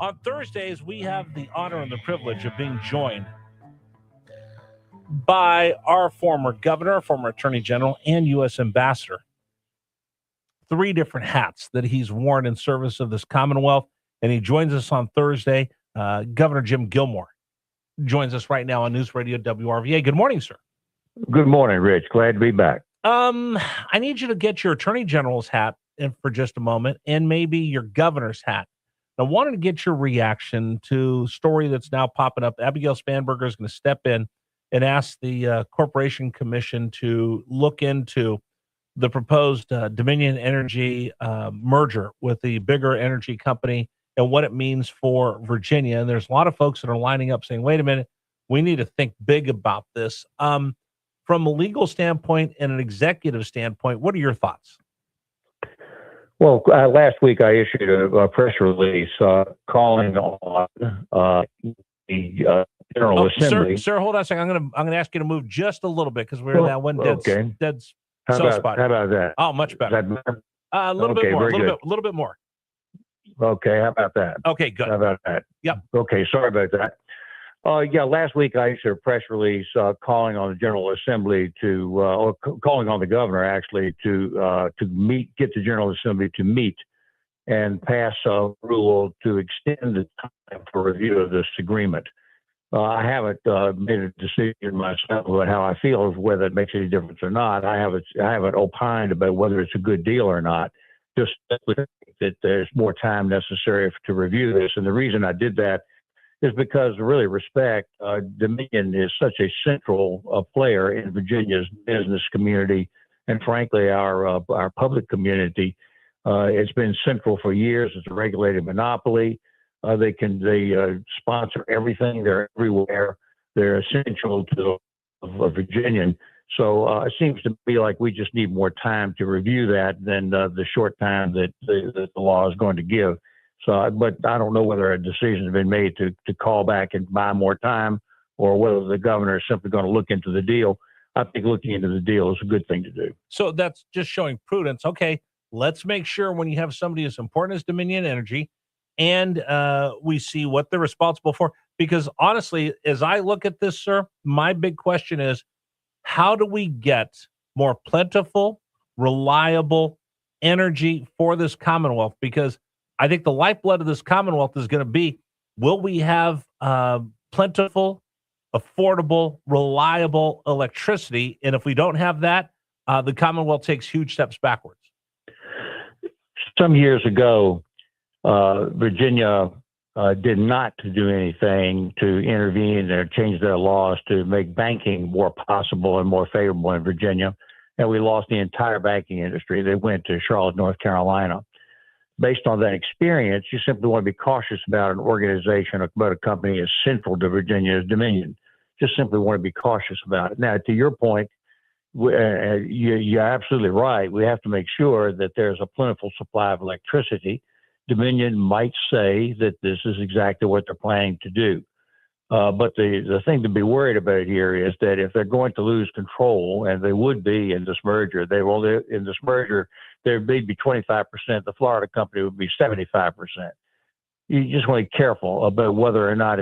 On Thursdays, we have the honor and the privilege of being joined by our former governor, former attorney general, and U.S. ambassador. 3 different hats that he's worn in service of this Commonwealth, and he joins us on Thursday. Governor Jim Gilmore joins us right now on News Radio WRVA. Good morning, sir. Good morning, Rich. Glad to be back. I need you to get your attorney general's hat in for just a moment, and maybe your governor's hat. I wanted to get your reaction to a story that's now popping up. Abigail Spanberger is going to step in and ask the Corporation Commission to look into the proposed Dominion Energy merger with the bigger energy company and what it means for Virginia. And there's a lot of folks that are lining up saying, wait a minute, we need to think big about this. From a legal standpoint and an executive standpoint, what are your thoughts? Well, last week I issued a press release calling on the General Assembly. Sir, hold on a second. I'm going to ask you to move just a little bit because we're in that one dead spot. How about that? Oh, much better. A little bit more. A little bit more. Okay, how about that? Okay, good. How about that? Yep. Okay, sorry about that. Last week I issued a press release calling on the General Assembly or calling on the governor actually to get the General Assembly to meet and pass a rule to extend the time for review of this agreement. I haven't made a decision myself about how I feel, whether it makes any difference or not. I haven't opined about whether it's a good deal or not. Just that there's more time necessary to review this, and the reason I did that is because, really, Dominion is such a central player in Virginia's business community and, frankly, our public community. It's been central for years. It's a regulated monopoly. They sponsor everything. They're everywhere. They're essential to Virginian. So it seems to be like we just need more time to review that than the short time that the law is going to give. But I don't know whether a decision has been made to call back and buy more time, or whether the governor is simply going to look into the deal. I think looking into the deal is a good thing to do. So that's just showing prudence. Okay, let's make sure when you have somebody as important as Dominion Energy, and we see what they're responsible for. Because honestly, as I look at this, sir, my big question is, how do we get more plentiful, reliable energy for this Commonwealth? Because I think the lifeblood of this Commonwealth is going to be, will we have plentiful, affordable, reliable electricity? And if we don't have that, the Commonwealth takes huge steps backwards. Some years ago, Virginia did not do anything to intervene or change their laws to make banking more possible and more favorable in Virginia. And we lost the entire banking industry. They went to Charlotte, North Carolina. Based on that experience, you simply want to be cautious about an organization, about a company as central to Virginia's Dominion. Just simply want to be cautious about it. Now, to your point, you're absolutely right. We have to make sure that there's a plentiful supply of electricity. Dominion might say that this is exactly what they're planning to do. But the thing to be worried about here is that if they're going to lose control, and they would be in this merger, there'd be 25%. The Florida company would be 75%. You just want to be careful about whether or not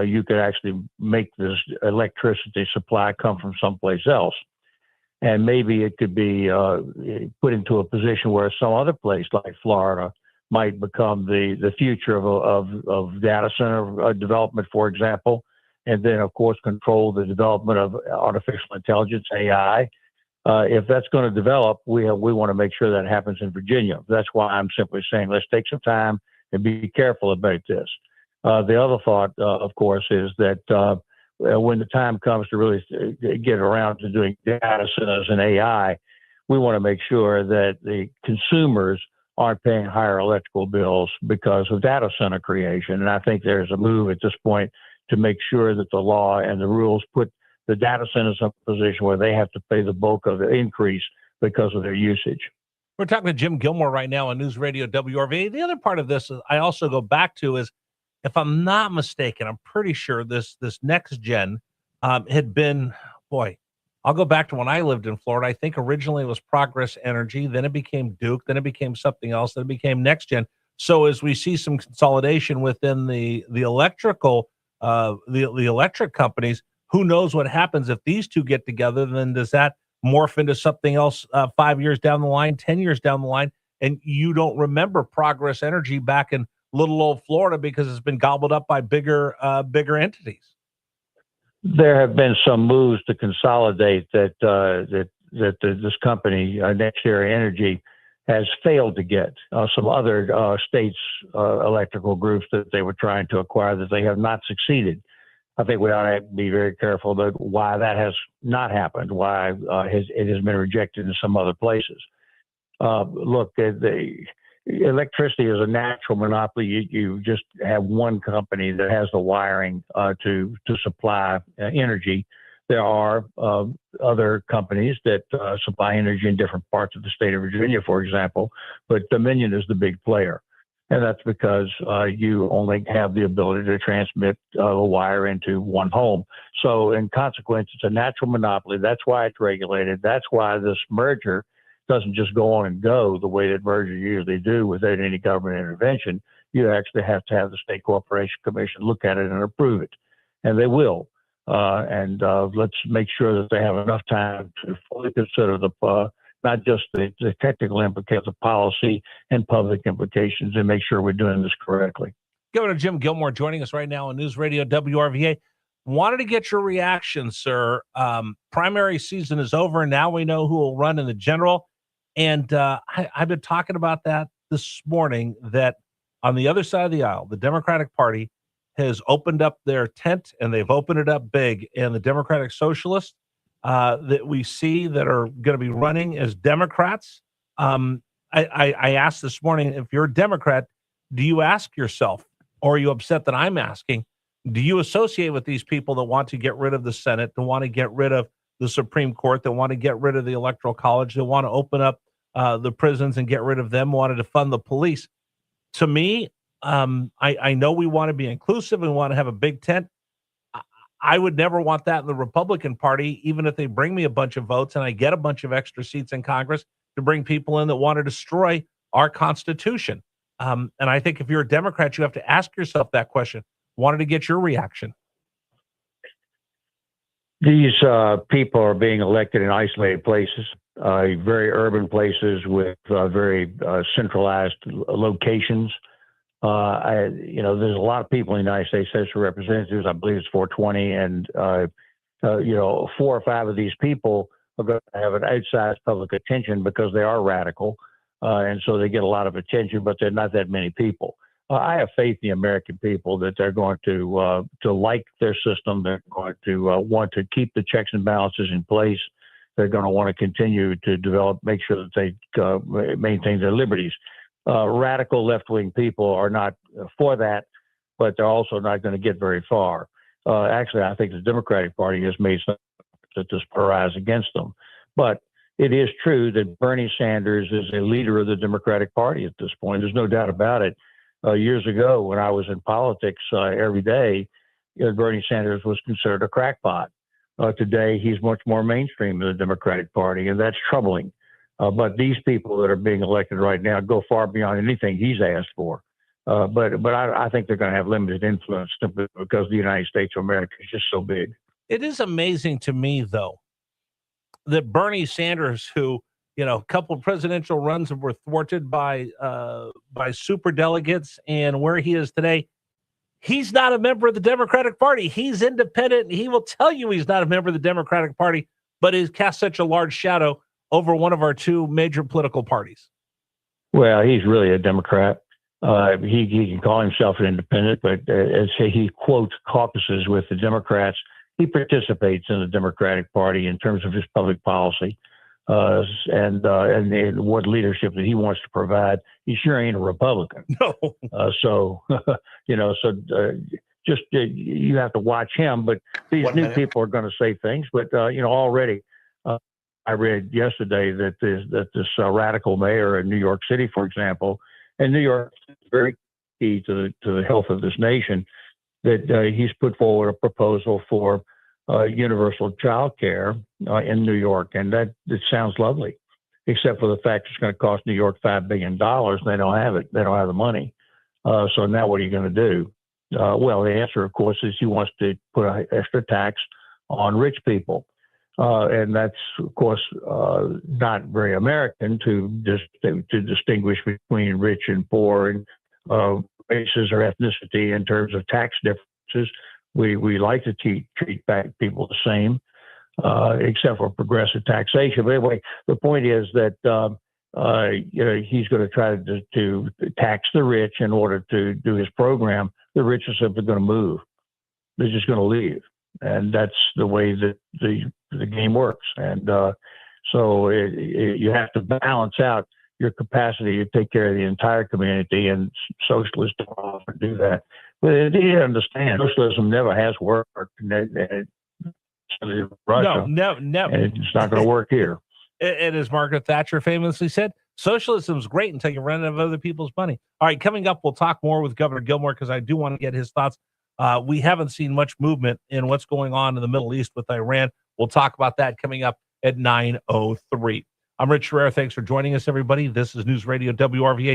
you could actually make this electricity supply come from someplace else. And maybe it could be put into a position where some other place like Florida might become the future of data center development, for example, and then, of course, control the development of artificial intelligence, AI. If that's going to develop, we want to make sure that happens in Virginia. That's why I'm simply saying let's take some time and be careful about this. The other thought, of course, is that when the time comes to really get around to doing data centers and AI, we want to make sure that the consumers aren't paying higher electrical bills because of data center creation. And I think there's a move at this point to make sure that the law and the rules put the data centers in a position where they have to pay the bulk of the increase because of their usage. We're talking to Jim Gilmore right now on News Radio WRVA. The other part of this I also go back to is, if I'm not mistaken, I'm pretty sure this next gen had been, I'll go back to when I lived in Florida. I think originally it was Progress Energy, then it became Duke, then it became something else, then it became Next Gen. So as we see some consolidation within the electrical the electric companies, who knows what happens if these two get together? Then does that morph into something else 5 years down the line, 10 years down the line, and you don't remember Progress Energy back in little old Florida because it's been gobbled up by bigger entities? There have been some moves to consolidate this company, NextEra Energy, has failed to get some other states' electrical groups that they were trying to acquire that they have not succeeded. I think we ought to be very careful about why that has not happened, why it has been rejected in some other places. Look, the electricity is a natural monopoly. You just have one company that has the wiring to supply energy. There are other companies that supply energy in different parts of the state of Virginia, for example, but Dominion is the big player. And that's because you only have the ability to transmit a wire into one home. So in consequence, it's a natural monopoly. That's why it's regulated. That's why this merger doesn't just go on and go the way that mergers usually do without any government intervention. You actually have to have the State Corporation Commission look at it and approve it. And they will. And let's make sure that they have enough time to fully consider not just the technical implications of policy and public implications, and make sure we're doing this correctly. Governor Jim Gilmore joining us right now on News Radio WRVA. Wanted to get your reaction, sir. Primary season is over. Now we know who will run in the general. And I've been talking about that this morning, that on the other side of the aisle, the Democratic Party has opened up their tent, and they've opened it up big. And the Democratic Socialists that we see that are going to be running as Democrats, I asked this morning, if you're a Democrat, do you ask yourself, or are you upset that I'm asking, do you associate with these people that want to get rid of the Senate, that want to get rid of the Supreme Court, that want to get rid of the Electoral College, that want to open up the prisons and get rid of them, wanted to fund the police? To me, I know we want to be inclusive and want to have a big tent. I would never want that in the Republican Party, even if they bring me a bunch of votes and I get a bunch of extra seats in Congress, to bring people in that want to destroy our Constitution. And I think if you're a Democrat, you have to ask yourself that question. Wanted to get your reaction. These people are being elected in isolated places, very urban places with very centralized locations. There's a lot of people in the United States House of Representatives. I believe it's 420, and 4 or 5 of these people are going to have an outsized public attention because they are radical, and so they get a lot of attention. But they're not that many people. I have faith in the American people that they're going to like their system. They're going to want to keep the checks and balances in place. They're going to want to continue to make sure that they maintain their liberties. Radical left-wing people are not for that, but they're also not going to get very far. Actually, I think the Democratic Party has made some that just arise against them. But it is true that Bernie Sanders is a leader of the Democratic Party at this point. There's no doubt about it. Years ago, when I was in politics every day, Bernie Sanders was considered a crackpot. Today, he's much more mainstream in the Democratic Party, and that's troubling. But these people that are being elected right now go far beyond anything he's asked for. But I think they're going to have limited influence simply because the United States of America is just so big. It is amazing to me, though, that Bernie Sanders, who, a couple of presidential runs were thwarted by super delegates, and where he is today, he's not a member of the Democratic Party. He's independent, and he will tell you he's not a member of the Democratic Party, but he's cast such a large shadow over one of our two major political parties. Well, he's really a Democrat. He can call himself an independent, but as he quotes caucuses with the Democrats, he participates in the Democratic Party in terms of his public policy and what leadership that he wants to provide. He sure ain't a Republican. No. You have to watch him. But these new people are going to say things. But already. I read yesterday that this radical mayor in New York City, for example, and New York is very key to the health of this nation, that he's put forward a proposal for universal child care in New York, and it sounds lovely. except for the fact it's going to cost New York $5 billion. They don't have it. They don't have the money. So now what are you going to do? Well, the answer, of course, is he wants to put an extra tax on rich people. And that's, of course, not very American to distinguish between rich and poor and races or ethnicity in terms of tax differences. We like to treat back people the same, except for progressive taxation. But anyway, the point is that he's going to try to tax the rich in order to do his program. The rich are simply going to move. They're just going to leave. And that's the way that the game works. And so you have to balance out your capacity to take care of the entire community, and socialists don't often do that. But you need to understand, socialism never has worked in Russia. No. And it's not going to work here. And as Margaret Thatcher famously said, socialism is great until you run out of other people's money. All right, coming up, we'll talk more with Governor Gilmore because I do want to get his thoughts. We haven't seen much movement in what's going on in the Middle East with Iran. We'll talk about that coming up at 9:03. I'm Rich Herrera. Thanks for joining us, everybody. This is News Radio WRVA.